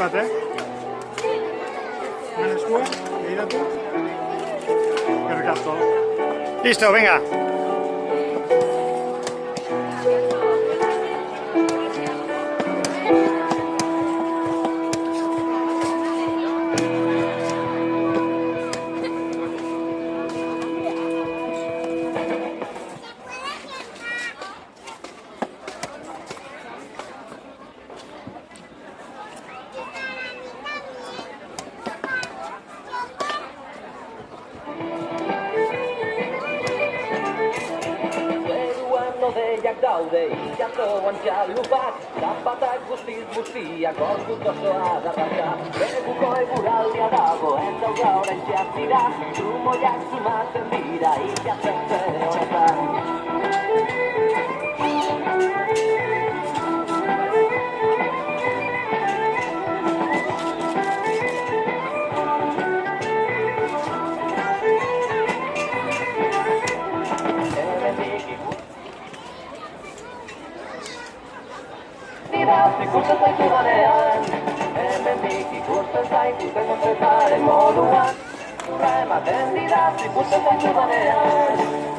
bat, Hemen eskua, behiratu. Eskerrik asko. Listo, venga. Deiak daude, ilatoan txalupak, zapatak guztiak gorputz osoa darratza. Beguko eguraldia dagoen dauka orain txatzira, zumoiak zumatzen dira ikatzertze honetan. Ikusten zaitu ganean, hemendik ikusten zaitu demontretaren moduan. Zurra ematen dira, ikusten zaitu ganean.